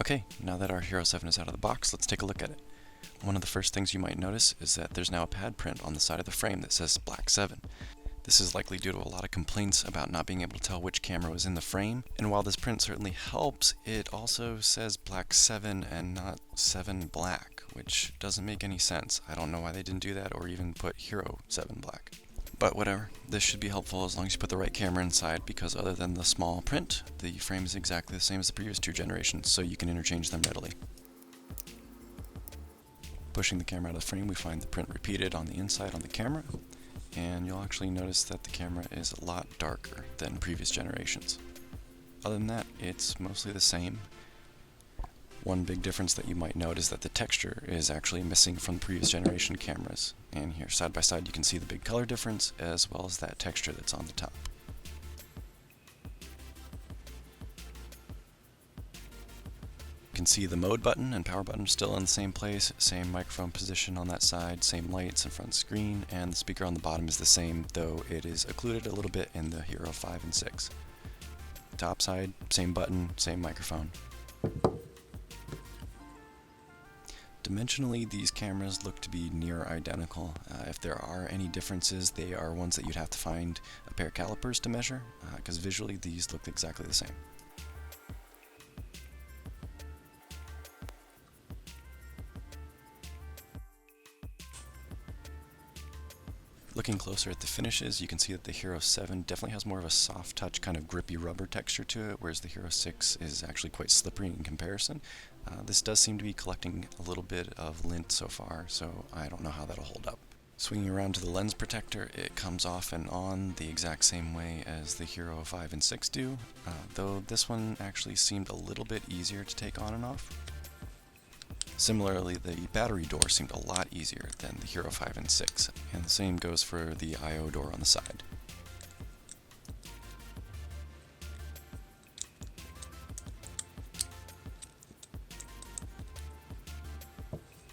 Okay, now that our Hero 7 is out of the box, let's take a look at it. One of the first things you might notice is that there's now a pad print on the side of the frame that says Black 7. This is likely due to a lot of complaints about not being able to tell which camera was in the frame, and while this print certainly helps, it also says Black 7 and not 7 Black, which doesn't make any sense. I don't know why they didn't do that or even put Hero 7 Black. But whatever, this should be helpful as long as you put the right camera inside, because other than the small print, the frame is exactly the same as the previous two generations, so you can interchange them readily. Pushing the camera out of the frame, we find the print repeated on the inside on the camera, and you'll actually notice that the camera is a lot darker than previous generations. Other than that, it's mostly the same. One big difference that you might note is that the texture is actually missing from the previous generation cameras. And here, side by side, you can see the big color difference as well as that texture that's on the top. You can see the mode button and power button still in the same place, same microphone position on that side, same lights and front screen, and the speaker on the bottom is the same, though it is occluded a little bit in the Hero 5 and 6. Top side, same button, same microphone. Dimensionally, these cameras look to be near identical. If there are any differences, they are ones that you'd have to find a pair of calipers to measure, because visually these look exactly the same. Looking closer at the finishes, you can see that the Hero 7 definitely has more of a soft touch, kind of grippy rubber texture to it, whereas the Hero 6 is actually quite slippery in comparison. This does seem to be collecting a little bit of lint so far, so I don't know how that'll hold up. Swinging around to the lens protector, it comes off and on the exact same way as the Hero 5 and 6 do, though this one actually seemed a little bit easier to take on and off. Similarly, the battery door seemed a lot easier than the Hero 5 and 6, and the same goes for the I/O door on the side.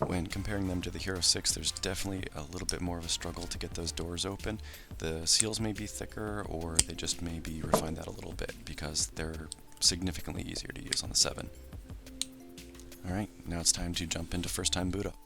When comparing them to the Hero 6, there's definitely a little bit more of a struggle to get those doors open. The seals may be thicker, or they just maybe refine that a little bit, because they're significantly easier to use on the 7. Alright, now it's time to jump into first time boot up.